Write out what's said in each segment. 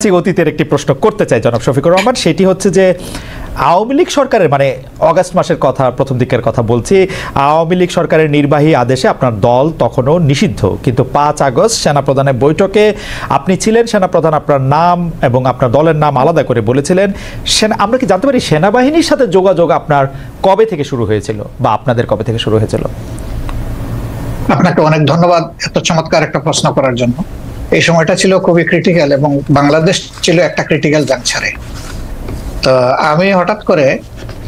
অতীতের একটি প্রশ্ন করতে চাই জনাব শফিকুর রহমান, সেটি হচ্ছে যে আওয়ামী লীগ সরকারের মানে অগাস্ট মাসের কথা, প্রথম দিকের কথা বলছি, আওয়ামী লীগ সরকারের নির্বাহী আদেশে আপনার দল তখনও নিষিদ্ধ, কিন্তু ৫ আগস্ট সেনাপ্রধানের বৈঠকে আপনি ছিলেন, সেনাপ্রধান আপনার নাম এবং আপনার দলের নাম আলাদা করে বলেছিলেন। আমরা কি জানতে পারি সেনাবাহিনীর সাথে যোগাযোগ আপনার কবে থেকে শুরু হয়েছিল বা আপনাদের কবে থেকে শুরু হয়েছিল? আপনাকে অনেক ধন্যবাদ এত চমৎকার একটা প্রশ্ন করার জন্য। এই সময়টা ছিল খুবই ক্রিটিক্যাল এবং বাংলাদেশ ছিল একটা ক্রিটিক্যাল জাংশনে। তো আমি হঠাৎ করে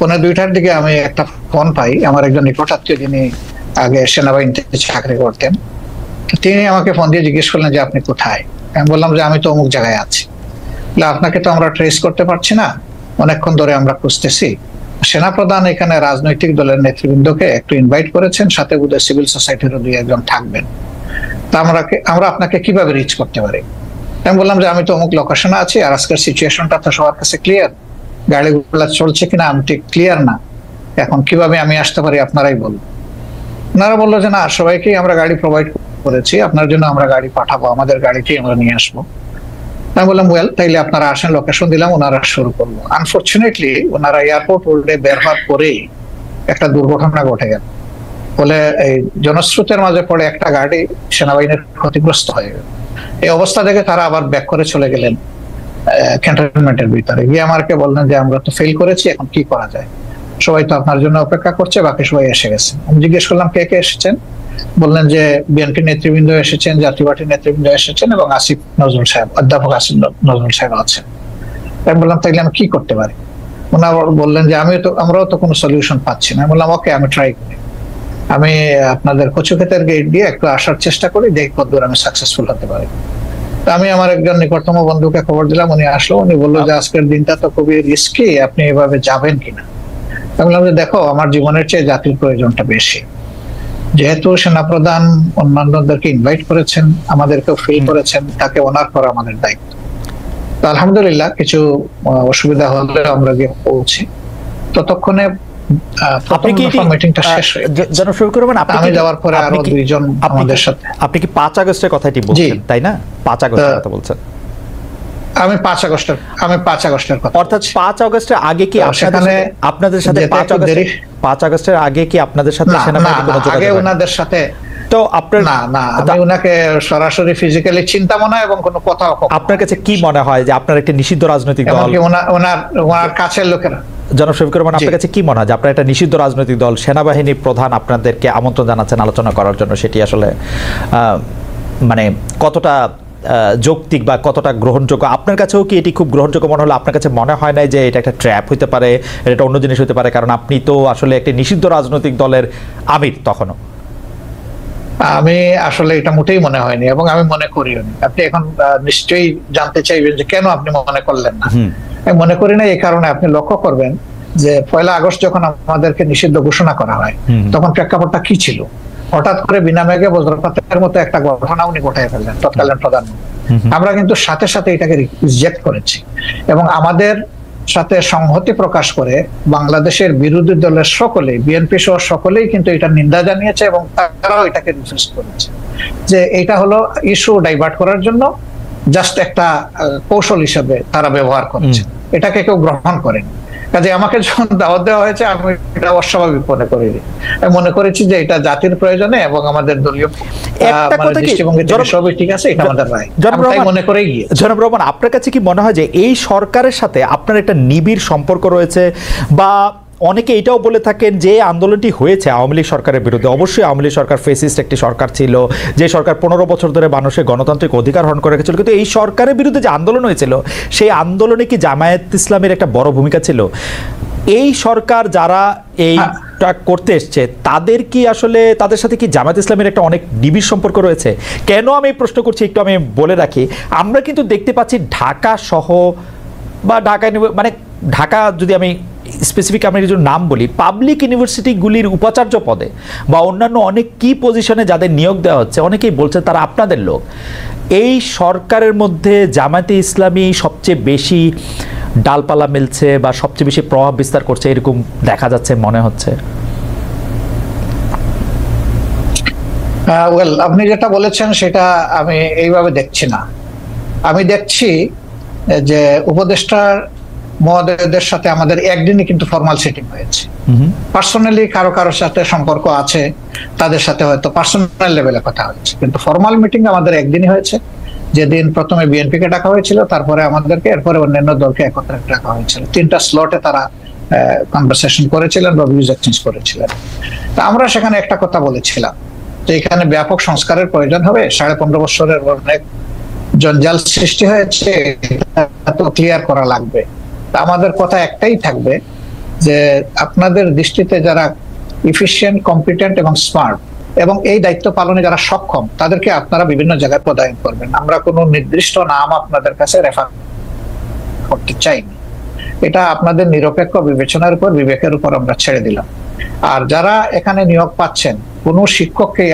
1:30টার দিকে আমি একটা ফোন পাই আমার একজন নিকটাত্মীয়, যিনি আগে সেনাবাহিনীতে চাকরি করতেন। তিনি আমাকে ফোন দিয়ে জিজ্ঞেস করলেন যে আপনি কোথায়। আমি বললাম যে আমি তো অমুক জায়গায় আছি। আপনাকে তো আমরা ট্রেস করতে পারছি না, অনেকক্ষণ ধরে আমরা খুঁজতেছি। সেনাপ্রধান এখানে রাজনৈতিক দলের নেতৃবৃন্দকে একটু ইনভাইট করেছেন, সাথে বোধহয় সিভিল সোসাইটিরও 2-1 থাকবেন। তা আমরা আপনাকে কিভাবে রিচ করতে পারি? আমি বললাম যে আমি তো অমুক লোকেশনে আছি, আর আজকের সিচুয়েশনটা তো সবার কাছে ক্লিয়ার, গাড়িগুলো চলছে কিনা আমি ঠিক ক্লিয়ার না, এখন কিভাবে আমি আসতে পারি আপনারাই বলুন। ওনারা বললো যে না, সবাইকেই আমরা গাড়ি প্রোভাইড করেছি, আপনার জন্য আমরা গাড়ি পাঠাবো, আমাদের গাড়িতেই আমরা নিয়ে আসবো। আমি বললাম ওয়েল, তাইলে আপনারা আসেন, লোকেশন দিলাম, ওনারা শুরু করবো। আনফরচুনেটলি ওনারা এয়ারপোর্ট রোডে বের হওয়ার পরেই একটা দুর্ঘটনা ঘটে গেল। বলে এই জনস্রোতের মাঝে পড়ে একটা গাড়ি সেনাবাহিনীর ক্ষতিগ্রস্ত হয়ে গেল। এই অবস্থা দেখে তারা আবার ব্যাক করে চলে গেলেন ক্যান্টনমেন্টের ভিতরে গিয়ে আমাকে বললেন যে আমরা তো ফেল করেছি, এখন কি করা যায়, সবাই তো আপনার জন্য অপেক্ষা করছে, বাকি সবাই এসে গেছে। আমি জিজ্ঞেস করলাম কে কে এসেছেন। বললেন যে বিএনপি নেতৃবৃন্দ এসেছেন, জাতীয় পার্টির নেতৃবৃন্দ এসেছেন এবং আসিফ নজরুল সাহেব, অধ্যাপক আসিফ নজরুল সাহেব আছেন। আমি বললাম তাইলে আমি কি করতে পারি? ওনারা বললেন যে আমরাও তো কোনো সলিউশন পাচ্ছি না। আমি বললাম ওকে, আমি ট্রাই করি, আমি আপনাদের কচুক্ষেতের গেট দিয়ে একটু আসার চেষ্টা করি, দেখি কতদূর আমি সাকসেসফুল হতে পারি। আমি আমার একজন নিকটতম বন্ধুকে খবর দিলাম, উনি আসলো, উনি বললো যে আজকের দিনটা তো খুবই রিস্কি, আপনি এভাবে যাবেন কিনা? আমি বললাম যে দেখো, আমার জীবনের চেয়ে জাতির প্রয়োজনটা বেশি, যেহেতু সেনাপ্রধান অন্যান্যদেরকে ইনভাইট করেছেন, আমাদেরকেও ফিল করেছেন, তাকে অনার করা আমাদের দায়িত্ব। তো আলহামদুলিল্লাহ কিছু অসুবিধা হলে আমরা গিয়ে পৌঁছি। ততক্ষণে আপনি কি 5 আগস্টের কথাটি বলছেন, তাই না? 5 আগস্টের কথা বলছেন? আমি 5 আগস্টের কথা, অর্থাৎ 5 আগস্টের আগে কি আপনাদের সাথে 5 আগস্টের আগে কি আপনাদের সাথে সেনাবাহিনী কোনো যোগাযোগ? আগে ওনাদের সাথে তো আপনার না, আমি ওনাকে সরাসরি ফিজিক্যালি চিন্তাও না এবং কোনো কথাও। আপনার কাছে কি মনে হয় যে আপনার একটা নিষিদ্ধ রাজনৈতিক দল, ওনার কাছের লোকেরা, জনাব শফিকুর রহমান, আপনার কাছে কি মনে হয় যে আপনার একটা নিষিদ্ধ রাজনৈতিক দল, সেনাবাহিনী প্রধান আপনাদেরকে আমন্ত্রণ জানাচ্ছেন আলোচনা করার জন্য, সেটি আসলে মানে কতটা যৌক্তিক বা কতটা গ্রহণযোগ্য? আপনার কাছেও কি এটি খুব গ্রহণযোগ্য মনে হলো? আপনার কাছে মনে হয় না যে এটা একটা ট্র্যাপ হতে পারে, এটা অন্য জিনিস হতে পারে? কারণ আপনি তো আসলে একটি নিষিদ্ধ রাজনৈতিক দলের আমির তখনও। আমি আসলে এটা মোটেই মনে হয়নি এবং আমি মনে করিও নি। আপনি এখন নিশ্চয়ই জানতে চাইবেন যে কেন আপনি মনে করলেন না। আমি মনে করি না এই কারণে, আপনি লক্ষ্য করবেন যে 1 আগস্ট যখন আমাদেরকে নিষিদ্ধ ঘোষণা করা হয়, তখন প্রেক্ষাপটটা কি ছিল? হঠাৎ করে বিনা মেঘে বজ্রপাতের মতো একটা ঘটনা উনি ঘটাই ফেললেন, তৎকালীন প্রধানমন্ত্রী। আমরা কিন্তু সাথে সাথে এটাকে রিজেক্ট করেছি এবং আমাদের সাথে সংহতি প্রকাশ করে বাংলাদেশের বিরোধী দলের সকলেই, বিএনপি সহ সকলেই কিন্তু এটা নিন্দা জানিয়েছে এবং তারাও এটাকে রিফিউজ করেছে যে এটা হলো ইস্যু ডাইভার্ট করার জন্য জাস্ট একটা কৌশল হিসেবে তারা ব্যবহার করেছে, এটাকে কেউ গ্রহণ করেনি। কাজে আমাকে যখন দাওয়াত দেওয়া হয়েছে আমি এটা অস্বাভাবিক মনে করিনি। আমি মনে করেছি যে এটা জাতির প্রয়োজনে এবং আমাদের দলীয় দৃষ্টিভঙ্গি থেকে সবই ঠিক আছে, এটা আমাদের রায়, তাই মনে করেই গিয়ে। জনাব রহমান, আপনার কাছে কি মনে হয় যে এই সরকারের সাথে আপনার একটা নিবিড় সম্পর্ক রয়েছে? বা অনেকে এটাও বলে থাকেন যে আন্দোলনটি হয়েছে আওয়ামী লীগ সরকারের বিরুদ্ধে, অবশ্যই আওয়ামী লীগ সরকার ফেসিস্ট একটি সরকার ছিল, যে সরকার 15 বছর ধরে মানুষের গণতান্ত্রিক অধিকার হরণ করে রেখেছিল, কিন্তু এই সরকারের বিরুদ্ধে যে আন্দোলন হয়েছিল সেই আন্দোলনে কি জামায়াত ইসলামের একটা বড় ভূমিকা ছিল? এই সরকার যারা এইটা করতে এসছে তাদের কি আসলে, তাদের সাথে কি জামায়াত ইসলামের একটা অনেক নিবিড় সম্পর্ক রয়েছে? কেন আমি এই প্রশ্ন করছি একটু আমি বলে রাখি। আমরা কিন্তু দেখতে পাচ্ছি ঢাকা সহ বা মানে ঢাকা, যদি আমি স্পেসিফিক আমি কিছু নাম বলি, পাবলিক ইউনিভার্সিটিগুলির উপাচার্য পদে বা অন্যান্য অনেক কি পজিশনে যাদের নিয়োগ দেওয়া হচ্ছে, অনেকেই বলছে তারা আপনাদের লোক। এই সরকারের মধ্যে জামায়াতে ইসলামী সবচেয়ে বেশি ডালপালা মিলছে বা সবচেয়ে বেশি প্রভাব বিস্তার করছে, এরকম দেখা যাচ্ছে মনে হচ্ছে। ওয়েল, আপনি যেটা বলেছেন সেটা আমি এইভাবে দেখছি না। আমি দেখছি যে উপদেষ্টার মহোদয়দের সাথে আমাদের একদিনই কিন্তু ফর্মাল সিটিং হয়েছে। পার্সোনালি কারো কারোর সাথে সম্পর্ক আছে, তাদের সাথে হয়তো পার্সোনাল লেভেলে কথা হয়েছে, কিন্তু ফর্মাল মিটিং আমাদের একদিনই হয়েছে, যেদিন প্রথমে বিএনপিকে ডাকা হয়েছিল, তারপরে আমাদেরকে, এরপরে অন্যান্য দলকে একত্রে ডাকা হয়েছিল। 3টা স্লটে তারা কনভারসেশন করেছিলেন বা ভিউজ এক্সচেঞ্জ করেছিলেন। তা আমরা সেখানে একটা কথা বলেছিলাম যে এখানে ব্যাপক সংস্কারের প্রয়োজন হবে, 15.5 বছরের অনেক জঞ্জাল সৃষ্টি হয়েছে, তো ক্লিয়ার করা লাগবে। আমাদের কথা একটাই থাকবে যে আপনাদের দৃষ্টিতে যারা ইফিশিয়েন্ট, কম্পিটেন্ট এবং স্মার্ট এবং এই দায়িত্ব পালনে যারা সক্ষম, তাদেরকে আপনারা বিভিন্ন জায়গায় পদায়ন করবেন। আমরা কোনো নির্দিষ্ট নাম আপনাদের কাছে রেফার করতে চাইনি, এটা আপনাদের নিরপেক্ষ বিবেচনার উপর, বিবেকের উপর আমরা ছেড়ে দিলাম। আর যারা এখানে নিয়োগ পাচ্ছেন, কোনো শিক্ষককে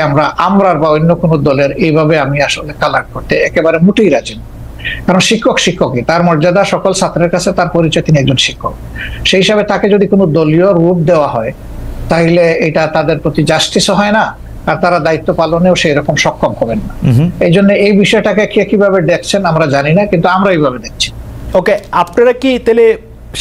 আমরা বা অন্য কোনো দলের এইভাবে আমি আসলে কালার করতে একেবারে মোটেই রাজি না। কারণ শিক্ষক শিক্ষকই, তার মর্যাদা সকল ছাত্রের কাছে, তার পরিচয় তিনি একজন শিক্ষক। সেই হিসাবে তাকে যদি কোনো দলীয় রূপ দেওয়া হয়, তাহলে এটা তাদের প্রতি জাস্টিস হয় না, আর তারা দায়িত্ব পালনেও সেই রকম সক্ষম হবেন না। এই জন্য এই বিষয়টাকে কে কিভাবে দেখছেন আমরা জানি না, কিন্তু আমরা এইভাবে দেখছি। ওকে, আপনারা কি তাহলে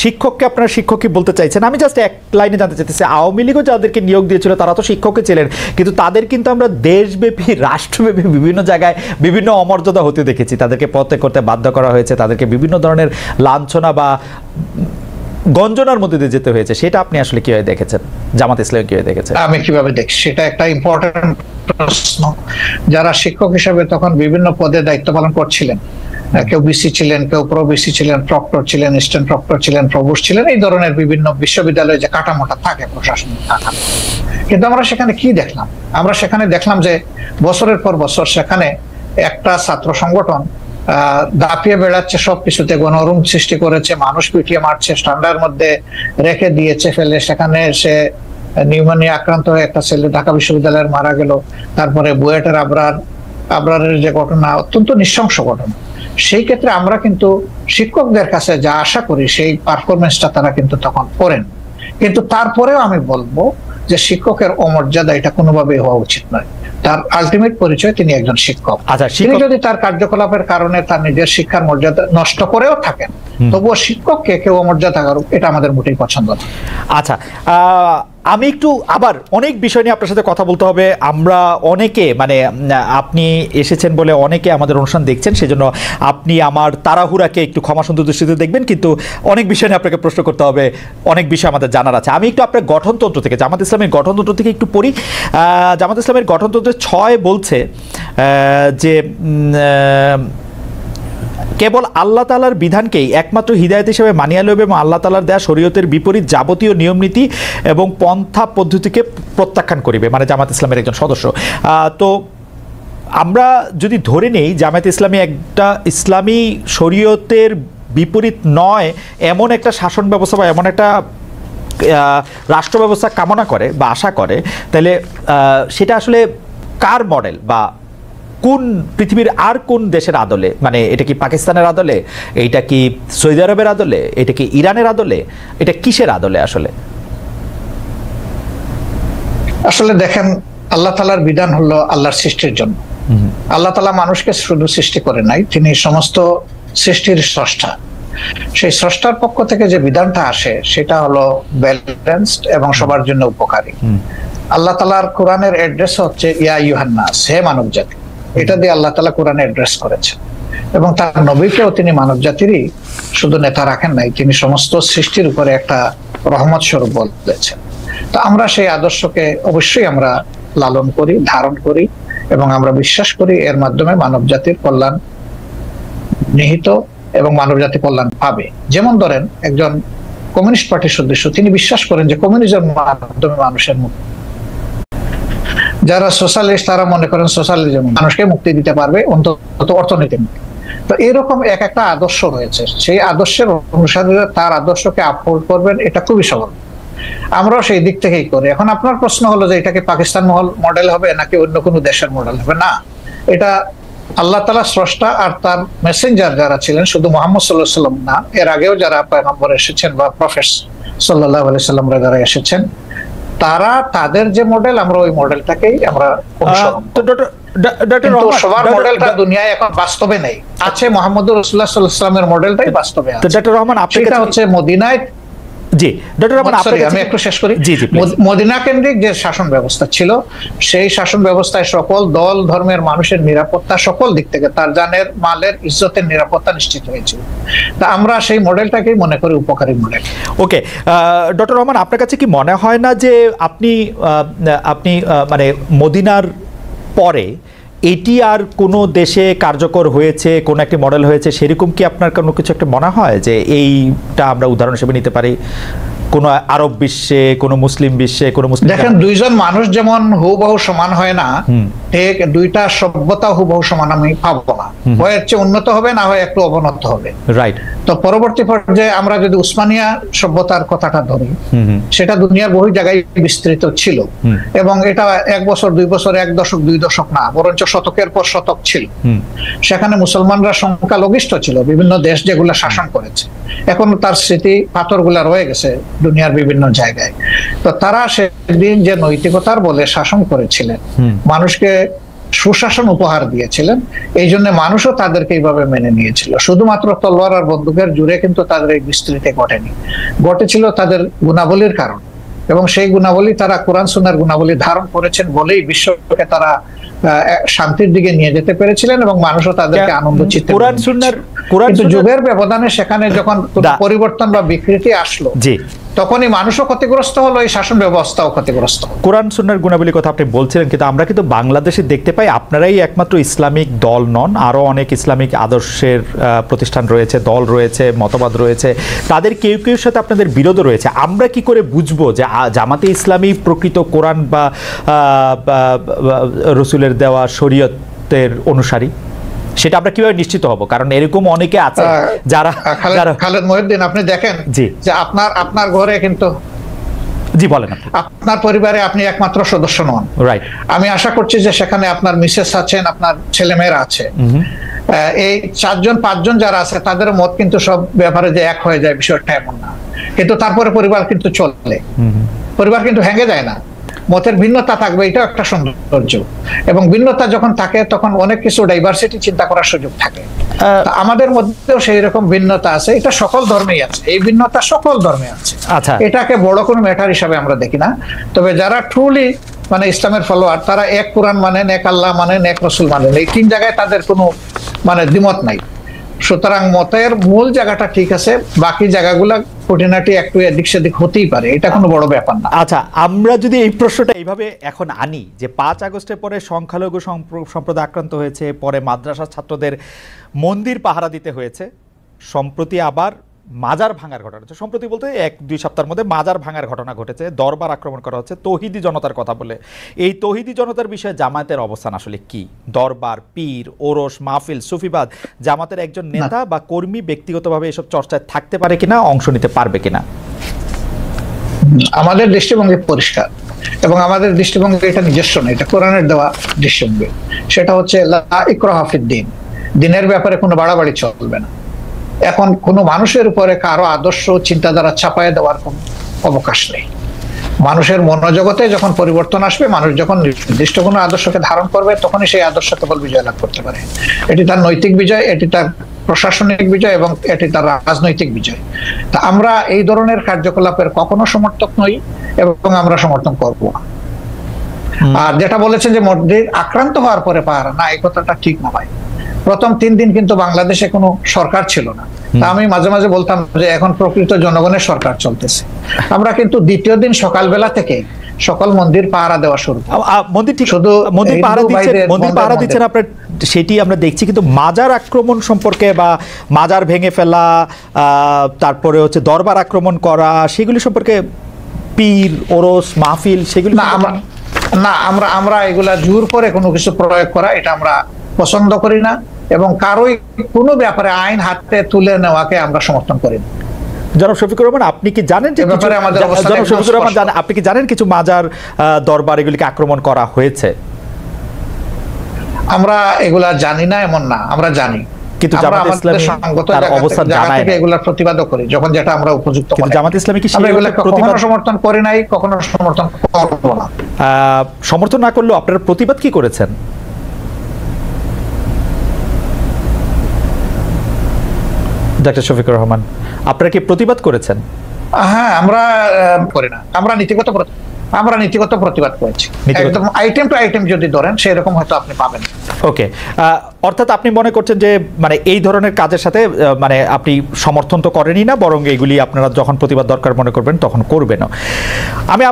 শিক্ষককে আপনারা শিক্ষকই বলতে চাইছেন? আমি জাস্ট এক লাইনে জানতে চাইতেছি, আওয়ামী লীগও যাদেরকে নিয়োগ দিয়েছিল তারা তো শিক্ষকই ছিলেন, কিন্তু তাদের কিন্তু আমরা দেশব্যাপী, রাষ্ট্রব্যাপী বিভিন্ন জায়গায় বিভিন্ন অমর্যাদা হতে দেখেছি। তাদেরকে পদত্যাগ করতে বাধ্য করা হয়েছে, তাদেরকে বিভিন্ন ধরনের লাঞ্ছনা বা গঞ্জনার মধ্যে দিয়ে যেতে হয়েছে। সেটা আপনি আসলে কিভাবে দেখেছেন? জামাত ইসলাম কিভাবে দেখেছেন? আমি কিভাবে দেখছি সেটা একটা ইম্পর্টেন্ট প্রশ্ন। যারা শিক্ষক হিসেবে তখন বিভিন্ন পদে দায়িত্ব পালন করছিলেন, কেউ বিসি ছিলেন, কেউ প্রো বিসি ছিলেন, প্রক্টর ছিলেন, অ্যাসিস্ট্যান্ট প্রক্টর ছিলেন, প্রভোস্ট ছিলেন, এই ধরনের বিভিন্ন বিশ্ববিদ্যালয়ে যে কাঠামোটা থাকে, প্রশাসনিক কাঠামো। কিন্তু আমরা সেখানে কি দেখলাম? আমরা সেখানে দেখলাম যে বছরের পর বছর সেখানে একটা ছাত্র সংগঠন দাপিয়ে বেড়াচ্ছে, সবকিছুতে গণরুম সৃষ্টি করেছে, মানুষ পিটিয়ে মারছে, ঠান্ডার মধ্যে রেখে দিয়েছে ফেলে। সেখানে সে নিউমোনিয়া আক্রান্ত হয়ে একটা ছেলে ঢাকা বিশ্ববিদ্যালয়ের মারা গেল। তারপরে বুয়েটের আবরারের যে ঘটনা, অত্যন্ত নৃশংস ঘটনা। সেই ক্ষেত্রে আমরা কিন্তু শিক্ষকদের কাছে যা আশা করি সেই পারফরমেন্সটা তারা কিন্তু তখন করেন। কিন্তু তারপরেও আমি বলবো যে শিক্ষকের অমর্যাদা এটা কোনোভাবেই হওয়া উচিত নয়। তার আলটিমেট পরিচয় তিনি একজন শিক্ষক। তিনি যদি তার কার্যকলাপের কারণে তার নিজের শিক্ষার মর্যাদা নষ্ট করেও থাকেন, তবুও শিক্ষককে কেউ অমর্যাদা করুক, এটা আমাদের মোটেই পছন্দ না। আচ্ছা, আমি একটু আবার অনেক বিষয় নিয়ে আপনার সাথে কথা বলতে হবে। আমরা অনেকে, মানে আপনি এসেছেন বলে অনেকে আমাদের অনুষ্ঠান দেখছেন, সেজন্য আপনি আমার তাড়াহুড়াকে একটু ক্ষমা সুন্দর দৃষ্টিতে দেখবেন, কিন্তু অনেক বিষয় নিয়ে আপনাকে প্রশ্ন করতে হবে, অনেক বিষয় আমাদের জানার আছে। আমি একটু আপনার গঠনতন্ত্র থেকে, জামাত ইসলামের গঠনতন্ত্র থেকে একটু পড়ি। জামাত ইসলামের গঠনতন্ত্রের 6 বলছে যে কেবল আল্লাহ তাআলার বিধানকেই একমাত্র হিদায়াত হিসেবে মানিয়া লইবে এবং আল্লাহ তাআলার দেয়া শরীয়তের বিপরীত যাবতীয় নিয়মনীতি এবং পন্থা পদ্ধতিকে প্রত্যাখ্যান করিবে, মানে জামাত ইসলামের একজন সদস্য। তো আমরা যদি ধরে নেই জামাত ইসলামী একটা ইসলামী শরীয়তের বিপরীত নয় এমন একটা শাসন ব্যবস্থা বা এমন একটা রাষ্ট্র ব্যবস্থা কামনা করে বা আশা করে, তাহলে সেটা আসলে কার মডেল বা কোন পৃথিবীর আর কোন দেশের আদলে? মানে এটা কি পাকিস্তানের আদলে, এটা কি সৌদি আরবের আদলে, এটা কি ইরানের আদলে, এটা কিসের আদলে আসলে? আসলে দেখেন, আল্লাহ তাআলার বিধান হলো আল্লাহর সৃষ্টির জন্য। আল্লাহ তাআলা মানুষকে শুধু সৃষ্টি করে নাই, তিনি সমস্ত সৃষ্টির স্রষ্টা। সেই স্রষ্টার পক্ষ থেকে যে বিধানটা আসে সেটা হলো ব্যালেন্সড এবং সবার জন্য উপকারী। আল্লাহ তাআলার কোরআনের অ্যাড্রেস হচ্ছে ইয়া আইয়ুহান নাস, হে মানব জাতি। এটা দিয়ে আল্লাহ তাআলা কোরআনে অ্যাড্রেস করেছেন, এবং তার নবীকেও তিনি মানব জাতিরই শুধু নেতা রাখেন নাই, তিনি সমস্ত সৃষ্টির উপরে একটা রহমত স্বরূপ বলেছেন। তো আমরা সেই আদর্শকে অবশ্যই আমরা লালন করি, ধারণ করি, এবং আমরা বিশ্বাস করি এর মাধ্যমে মানব জাতির কল্যাণ নিহিত এবং মানব জাতি কল্যাণ পাবে। যেমন ধরেন, একজন কমিউনিস্ট পার্টির সদস্য, তিনি বিশ্বাস করেন যে কমিউনিজমের মাধ্যমে মানুষের মুক্তি। যারা সোশ্যালিস্ট তারা মনে করেন সোশ্যালিজম মানুষকে মুক্তি দিতে পারবে, অন্তত অর্থনীতি মুক্তি। তো এরকম এক একটা আদর্শ রয়েছে, সেই আদর্শের অনুসারে তার আদর্শকে আপহোল্ড করবেন, এটা খুবই সহজ। আমরাও সেই দিক থেকেই করি। এখন আপনার প্রশ্ন হলো যে এটা কি পাকিস্তান মডেল হবে নাকি অন্য কোনো দেশের মডেল হবে? না, এটা আল্লাহ তাআলা স্রষ্টা আর তার মেসেঞ্জার যারা ছিলেন, শুধু মুহাম্মদ সাল্লাল্লাহু আলাইহি ওয়াসাল্লাম না, এর আগেও যারা পয়গম্বর এসেছেন বা প্রফেট সাল্লাল্লাহু আলাইহি ওয়াসাল্লাম যারা এসেছেন, তারা তাদের যে মডেল, আমরা ওই মডেলটাকেই আমরা অনুসরণ। তো ডক্টর কিন্তু সবার মডেলটা দুনিয়ায় এখন বাস্তবে নেই। আছে মুহাম্মদুর রাসূলুল্লাহ সাল্লাল্লাহু আলাইহি ওয়াসাল্লামের মডেলটাই বাস্তবে আছে। ডক্টর রহমান, সেটা হচ্ছে মদিনায়। জি ডক্টর রহমান, আমি একটু শেষ করি। মদিনা কেন্দ্রিক যে শাসন ব্যবস্থা ছিল, সেই শাসন ব্যবস্থায় সকল দল ধর্মের মানুষের নিরাপত্তা সকল দিক থেকে, তার জানের মালের ইজ্জতের নিরাপত্তা নিশ্চিত হয়েছিল। তা আমরা সেই মডেলটাকেই মনে করি উপকারী মডেল। ওকে ডক্টর রহমান, আপনার কাছে কি মনে হয় না যে আপনি মানে মদিনার পরে এটি আর কোনো দেশে কার্যকর হয়েছে, কোন একটি মডেল হয়েছে, সেরকম কি আপনার কোনো কিছু একটা মনে হয় যে এইটা আমরা উদাহরণ হিসেবে নিতে পারি কোন আরব বিশ্বে, কোন মুসলিম বিশ্বে, কোন মুসলিম? দেখেন, দুইজন মানুষ যেমন হুবহু সমান হয় না, ঠিক দুইটা সভ্যতা হুবহু সমান আমি পাবো না। হয় এর চেয়ে উন্নত হবে, না হয় একটু অবনত হবে। রাইট। তো পরবর্তী পর্যায়ে আমরা যদি উসমানিয়া সভ্যতার কথাটা ধরি, সেটা দুনিয়ার বহু জায়গায় বিস্তৃত ছিল এবং এটা 1 বছর 2 বছর, 1 দশক 2 দশক না, বরঞ্চ শতকের পর শতক ছিল। সেখানে মুসলমানরা সংখ্যালঘিষ্ঠ ছিল, বিভিন্ন দেশ যেগুলো শাসন করেছে, এখন তার স্মৃতি পাথরগুলা রয়ে গেছে দুনিয়ার বিভিন্ন জায়গায়। তো তারা সেদিন যে নৈতিকতার বলে শাসন করেছিলেন, মানুষকে সুশাসন উপহার দিয়েছিলেন, এই জন্য মানুষও তাদেরকে এইভাবে মেনে নিয়েছিল। শুধুমাত্র তলোয়ার আর বন্দুকের জুড়ে কিন্তু তাদের এই বিস্তৃতি ঘটেনি, ঘটেছিল তাদের গুণাবলীর কারণ। এবং সেই গুণাবলী তারা কোরআন সুন্নাহর গুণাবলী ধারণ করেছেন বলেই বিশ্বকে তারা শান্তির দিকে নিয়ে যেতে পেরেছিলেন এবং মানুষও তাদেরকে আনন্দ চিত্তে। কিন্তু যুগের ব্যবধানে সেখানে যখন পরিবর্তন বা বিকৃতি আসলো, তখনই মানুষও ক্ষতিগ্রস্ত হলো, এই শাসন ব্যবস্থাও ক্ষতিগ্রস্ত। কোরআন সুন্নাহর গুণাবলীর কথা আপনি বলছিলেন, কিন্তু আমরা কিন্তু বাংলাদেশে দেখতে পাই আপনারাই একমাত্র ইসলামিক দল নন, আরো অনেক ইসলামিক আদর্শের প্রতিষ্ঠান রয়েছে, দল রয়েছে, মতবাদ রয়েছে, তাদের কেউ কেউ সাথে আপনাদের বিরোধ রয়েছে। আমরা কি করে বুঝবো যে জামাতে ইসলামী প্রকৃত কোরআন বা রসুলের দেওয়া শরীয়তের অনুসারী? সেটা আমরা কিভাবে নিশ্চিত হব? কারণ এরকম অনেকে আছে যারা। খালেদ মহিউদ্দিন, আপনি দেখেন যে আপনার ঘরে কিন্তু, জি বলেন, আপনার পরিবারে আপনি একমাত্র সদস্য নন। রাইট। আমি আশা করছি যে সেখানে আপনার মিসেস আছেন, আপনার ছেলেমেয়েরা আছে। এই 4-5জন যারা আছে তাদের মত কিন্তু সব ব্যাপারে যে এক হয়ে যায় বিষয়টা এমন না, কিন্তু তারপরে পরিবার কিন্তু চলে, পরিবার কিন্তু ভেঙে যায় না। মতের ভিন্নতা থাকবে, এটাও একটা সৌন্দর্য। এবং ভিন্নতা যখন থাকে তখন অনেক কিছু ডাইভার্সিটি চিন্তা করার সুযোগ থাকে। আমাদের মধ্যেও সেই রকম ভিন্নতা আছে, এটা সকল ধর্মেই আছে, এই ভিন্নতা সকল ধর্মে আছে। এটাকে বড় কোনো ম্যাটার হিসাবে আমরা দেখি না। তবে যারা ট্রুলি মানে ইসলামের ফলোয়ার, তারা এক কোরআন মানেন, এক আল্লাহ মানেন, এক রসুল মানেন, এই 3 জায়গায় তাদের কোনো মানে দ্বিমত নাই। সুতরাং মতের মূল জায়গাটা ঠিক আছে, বাকি জায়গাগুলা খুঁটিনাটি একটু এদিক সেদিক হতেই পারে, এটা কোনো বড় ব্যাপার না। আচ্ছা, আমরা যদি এই প্রশ্নটা এইভাবে এখন আনি যে 5 আগস্টের পরে সংখ্যালঘু সম্প্রদায় আক্রান্ত হয়েছে, পরে মাদ্রাসা ছাত্রদের মন্দির পাহারা দিতে হয়েছে, সম্প্রতি আবার মাজার ভাঙার ঘটনা হচ্ছে, সম্প্রতি বলতে 1-2 সপ্তাহের মধ্যে মাজার ভাঙার ঘটনা ঘটেছে, দরবার আক্রমণ করা হচ্ছে তৌহিদি জনতার কথা বলে। এই তৌহিদি জনতার বিষয়ে জামায়াতের অবস্থান আসলে কি? দরবার, পীর, ওরস, মাহফিল, সুফিবাদ, জামাতের একজন নেতা বা কর্মী ব্যক্তিগতভাবে এসব চর্চায় থাকতে পারে কিনা, অংশ নিতে পারবে কিনা? আমাদের দৃষ্টিভঙ্গি পরিষ্কার এবং আমাদের দৃষ্টিভঙ্গি এটা নিজস্ব না, এটা কোরআনের দেওয়া দৃষ্টিভঙ্গি। সেটা হচ্ছে লা ইকরাহা ফিদ-দীন, দিনের ব্যাপারে কোনো বাড়াবাড়ি চলবে না। এখন কোনো মানুষের উপরে কারো আদর্শ চিন্তাধারা চাপায় দেওয়ার কোনো অবকাশ নেই। মানুষের মনোজগতে যখন পরিবর্তন আসবে, মানুষ যখন নির্দিষ্ট কোনো আদর্শকে ধারণ করবে, তখনই সেই আদর্শ কেবল বিজয় লাভ করতে পারে। এটি তার নৈতিক বিজয়, এটি তার প্রশাসনিক বিজয় এবং এটি তার রাজনৈতিক বিজয়। তা আমরা এই ধরনের কার্যকলাপের কখনো সমর্থক নই এবং আমরা সমর্থন করব না। আর যেটা বলেছেন যে মসজিদ আক্রান্ত হওয়ার পরে পাহারা, না, এই কথাটা ঠিক না ভাই। প্রথম 3 দিন কিন্তু বাংলাদেশে কোনো সরকার ছিল না। তা আমি মাঝে মাঝে বলতাম যে এখন প্রকৃত জনগণের সরকার চলতেছে। আমরা কিন্তু দ্বিতীয় দিন সকালবেলা থেকে সকল মন্দির পাহারা দেওয়া শুরু। মন্দির ঠিক শুধু মন্দির পাহারা দিচ্ছেন আপনার, সেটি আমরা দেখছি, কিন্তু মাজার আক্রমণ সম্পর্কে বা মাজার ভেঙে ফেলা, তারপরে হচ্ছে দরবার আক্রমণ করা, সেগুলি সম্পর্কে পীর, ওরস, মাহফিল, সেগুলি না, আমরা এগুলা জোর করে কোনো কিছু প্রয়োগ করা, এটা আমরা পছন্দ করি না এবং কারোই কোনো ব্যাপারে আইন হাতে তুলে নেওয়াকে আমরা সমর্থন করি না। জনাব শফিকুর রহমান, আপনি কি জানেন যে আপনি কি জানেন কিছু মাজার, দরবার এগুলিকে আক্রমণ করা হয়েছে? আমরা এগুলা জানি না এমন না, আমরা জানি, কিন্তু জামাত ইসলামী তার অবস্থান জানায় না, এগুলা প্রতিবাদও করি যখন যেটা আমরা উপযুক্ত মনে করি। জামাত ইসলামী কি এগুলা কখনো সমর্থন করে নাই, কখনো সমর্থন করব না। সমর্থন না করলেও আপনারা প্রতিবাদ কি করেছেন? ডক্টর শফিকুর রহমান, আপনারা কি প্রতিবাদ করেছেন? হ্যাঁ, আমরা করি না, আমরা নীতিগত প্রতিবাদ করেছি। একদম আইটেম টু আইটেম যদি ধরেন সেরকম হয়তো আপনি পাবেন। ওকে, অর্থাৎ আপনি মনে করছেন যে মানে এই ধরনের কাজের সাথে মানে আপনি সমর্থন তো করেনই না, বরং এগুলি আপনারা যখন প্রতিবাদ দরকার মনে করবেন তখন করবেন। আমি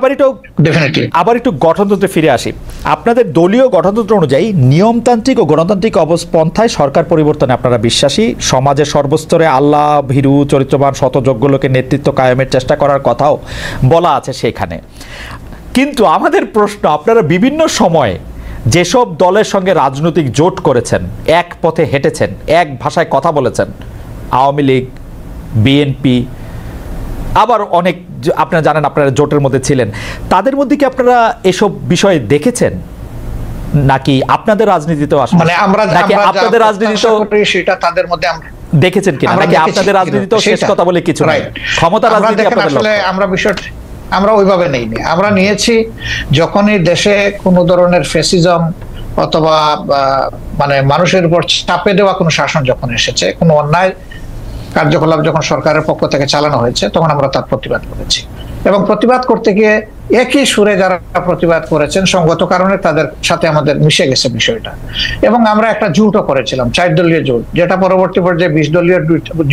আবার একটু গঠনতন্ত্রে ফিরে আসি। আপনাদের দলীয় গঠনতন্ত্র অনুযায়ী নিয়মতান্ত্রিক ও গণতান্ত্রিক অবস্থায় সরকার পরিবর্তনে আপনারা বিশ্বাসী, সমাজের সর্বস্তরে আল্লাহ ভীরু চরিত্রবান শতযোগ্য লোকের নেতৃত্ব কায়েমের চেষ্টা করার কথাও বলা আছে সেখানে। কিন্তু আমাদের প্রশ্ন, আপনারা বিভিন্ন সময়ে যেসব দলের সঙ্গে রাজনৈতিক জোট করেছেন, এক পথে হেঁটেছেন, এক ভাষায় কথা বলেছেন, আওয়ামী লীগ, বিএনপি, আবার অনেক আপনারা জানেন আপনারা জোটের মধ্যে ছিলেন, তাদের মধ্যে কি আপনারা এসব বিষয়ে দেখেছেন নাকি আপনাদের রাজনীতিতেও আসলে মানে নাকি আপনাদের রাজনীতিতেও সেটা তাদের মধ্যে আমরা দেখেছেন কিনা, নাকি আপনাদের রাজনীতিতেও শেষ কথা বলে কিছু নাই, ক্ষমতা রাজনীতি আপনাদের? আমরা বিষয়টা আমরা ওইভাবে নেইনি। আমরা নিয়েছি যখনই দেশে কোনো ধরনের ফ্যাসিজম অথবা মানে মানুষের উপর চাপে দেওয়া কোনো শাসন যখন এসেছে, কোনো অন্যায় কার্যকলাপ যখন সরকারের পক্ষ থেকে চালানো হয়েছে, তখন আমরা তার প্রতিবাদ করেছি। এবং প্রতিবাদ করতে গিয়ে একই সুরে যারা প্রতিবাদ করেছেন, সঙ্গত কারণে তাদের সাথে আমাদের মিশে গেছে বিষয়টা। এবং আমরা একটা জোটও করেছিলাম, 4 দলীয় জোট, যেটা পরবর্তী পর্যায়ে 20 দলীয়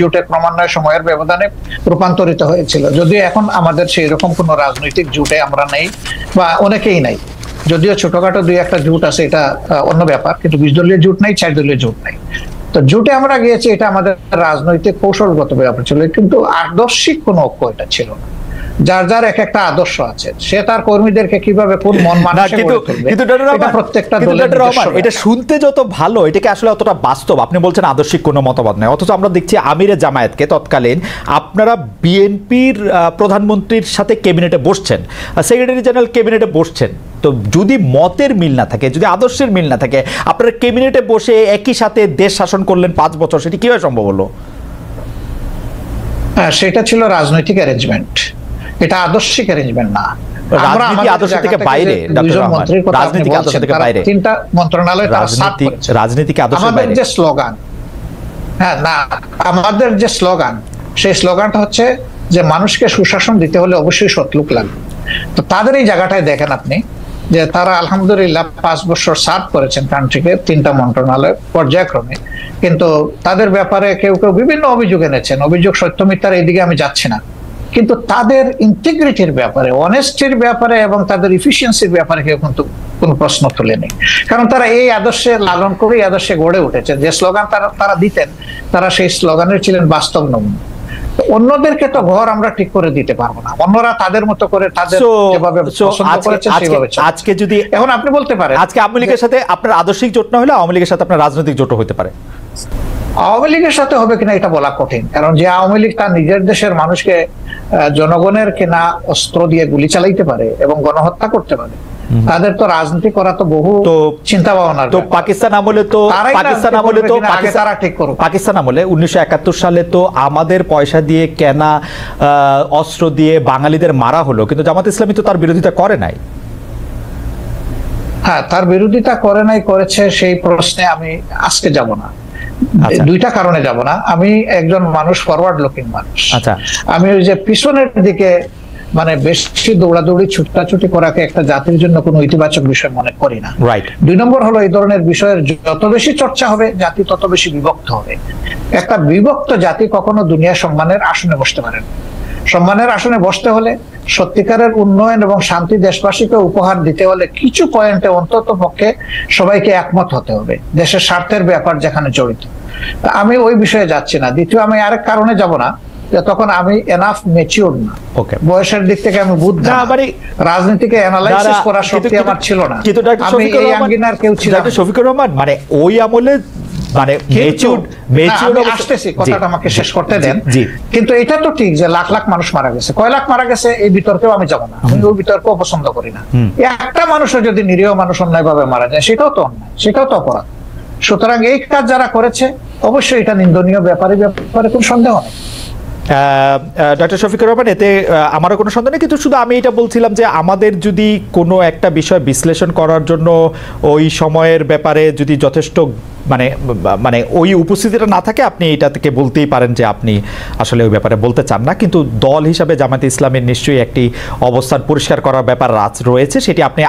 জোটে ক্রমান্বয়ে সময়ের ব্যবধানে রূপান্তরিত হয়েছিল। যদিও এখন আমাদের সেই রকম কোনো রাজনৈতিক জোটে আমরা নেই, বা অনেকেই নাই। যদিও ছোটখাটো 2-1টা জোট আছে, এটা অন্য ব্যাপার, কিন্তু 20 দলীয় জোট নাই, 4 দলীয় জোট নাই। তো জোটে আমরা গিয়েছি, এটা আমাদের রাজনৈতিক কৌশলগত ব্যাপার ছিল, কিন্তু আদর্শিক কোনো ঐক্য এটা ছিল না। যার যার এক একটা আদর্শ আছে, সে তার কর্মীদেরকে কিভাবে কোন মন মানসিকতা গড়ে তুলবে, এটা প্রত্যেকটা দলের নিজস্ব। এটা শুনতে যত ভালো, এটাকে আসলে অতটা বাস্তব। আপনি বলছেন আদর্শিক কোনো মতবাদ নেই, অথচ আমরা দেখছি আমিরে জামায়াতকে তৎকালীন আপনারা বিএনপির প্রধানমন্ত্রীর সাথে ক্যাবিনেটে বসছেন, সেক্রেটারি জেনারেল ক্যাবিনেটে বসছেন। তো যদি মতের মিল না থাকে, যদি আদর্শের মিল না থাকে, আপনারা ক্যাবিনেটে বসে একই সাথে দেশ শাসন করলেন 5 বছর, সেটি কিভাবে সম্ভব হলো? সেটা ছিল রাজনৈতিক অ্যারেঞ্জমেন্ট, এটা আদর্শিক অ্যারেঞ্জমেন্ট না। রাজনীতি আদর্শ থেকে বাইরে, তিনটা মন্ত্রণালয় রাজনীতিকে আদর্শ আমাদের যে স্লোগান, হ্যাঁ না, আমাদের যে স্লোগান, সেই স্লোগানটা হচ্ছে যে মানুষকে সুশাসন দিতে হলে অবশ্যই সৎ লোক লাগবে। তো তাদের এই জায়গাটায় দেখেন আপনি যে তারা আলহামদুলিল্লাহ 5 বছর সার্ভ করেছেন কান্ট্রিকে, 3টা মন্ত্রণালয় পর্যায়ক্রমে। কিন্তু তাদের ব্যাপারে কেউ কেউ বিভিন্ন অভিযোগ এনেছেন, অভিযোগ সত্য মিথ্যার এইদিকে আমি যাচ্ছি না, কিন্তু তাদের ইন্টিগ্রিটির ব্যাপারে, অনেস্টির ব্যাপারে এবং তাদের ইফিসিয়েন্সির ব্যাপারে কেউ কিন্তু কোনো প্রশ্ন তুলেনি। কারণ তারা এই আদর্শে লালন করে এই আদর্শে গড়ে উঠেছে। যে স্লোগান তারা দিতেন, তারা সেই স্লোগানের ছিলেন বাস্তব নমুনা। অন্যদেরকে তো ঘর আমরা ঠিক করে দিতে পারবো না, অন্যরা তাদের মতো করে তাদের যেভাবে পছন্দ করেছে সেভাবে। আজকে যদি এখন আপনি বলতে পারেন আজকে আওয়ামী লীগের সাথে আপনার আদর্শিক জোট না হলে আওয়ামী লীগের সাথে আপনার রাজনৈতিক জোট হতে পারে। আওয়ামী লীগের সাথে হবে কিনা এটা বলা কঠিন, কারণ যে আওয়ামী লীগ তার নিজের দেশের মানুষকে জনগণের কেনা অস্ত্র দিয়ে গুলি চালাইতে পারে এবং গণহত্যা করতে পারে, তাদের তো রাজনীতি করা তো বহু চিন্তা ভাবনা। তো পাকিস্তান আমলে তো পাকিস্তান আমলে 1971 সালে তো আমাদের পয়সা দিয়ে কেনা অস্ত্র দিয়ে বাঙালিদের মারা হলো, কিন্তু জামাত ইসলামী তো তার বিরোধিতা করে নাই। হ্যাঁ, তার বিরোধিতা করে নাই, করেছে, সেই প্রশ্নে আমি আজকে যাব না। 2টা কারণে যাব না। আমি একজন মানুষ, ফরওয়ার্ড লুকিং মানুষ। আমি ওই যে পিছনের দিকে মানে বেশি দৌড়াদৌড়ি ছুটাছুটি করাকে একটা জাতির জন্য কোনো ইতিবাচক বিষয় মনে করি না। 2 নম্বর হলো, এই ধরনের বিষয়ের যত বেশি চর্চা হবে, জাতি তত বেশি বিভক্ত হবে। একটা বিভক্ত জাতি কখনো দুনিয়া সম্মানের আসনে বসতে পারে না। সম্মানের আসনে বসতে হলে, সত্যিকারের উন্নয়ন এবং শান্তি দেশবাসীকে উপহার দিতে হলে কিছু পয়েন্টে অন্তত পক্ষে সবাইকে একমত হতে হবে, দেশের স্বার্থের ব্যাপার যেখানে জড়িত। আমি ওই বিষয়ে যাচ্ছি না। দ্বিতীয়, আমি আরেক কারণে যাব না, যে তখন আমি এনাফ ম্যাচিউর না, বয়সের দিক থেকে আমি বুদ্ধ, রাজনীতিকে অ্যানালাইসিস করার শক্তি আমার ছিল না। আমি এই আঙ্গিনার কেউ ছিলাম। শফিকুর রহমান মানে ওই আমলে মানে আসতেছি, কথাটা আমাকে শেষ করতে দেন। কিন্তু এটা তো ঠিক যে লাখ লাখ মানুষ মারা গেছে, কয় লাখ মারা গেছে, এই বিতর্কেও আমি যাব না। আমি ওই বিতর্কও পছন্দ করি না। একটা মানুষও যদি নিরীহ মানুষ অন্যায়ভাবে মারা যায়, সেটাও তো অন্যায়, সেটাও তো অপরাধ। সুতরাং এই কাজ যারা করেছে অবশ্যই এটা নিন্দনীয় ব্যাপারে কোনো সন্দেহ নেই। ডক্টর শফিকুর রহমান, এতে আমারও কোনো সন্দেহ নেই, কিন্তু শুধু আমি এটা বলছিলাম যে আমাদের যদি কোনো একটা বিষয় বিশ্লেষণ করার জন্য ওই সময়ের ব্যাপারে যদি যথেষ্ট মানে মানে ওই উপস্থিতিটা না থাকে, আপনি এটা থেকে বলতেই পারেন যে আপনি আসলে ওই ব্যাপারে বলতে চান না, কিন্তু দল হিসাবে জামায়াতে ইসলামের নিশ্চয়ই একটি অবস্থান পরিষ্কার করার ব্যাপার রয়েছে, সেটি আপনি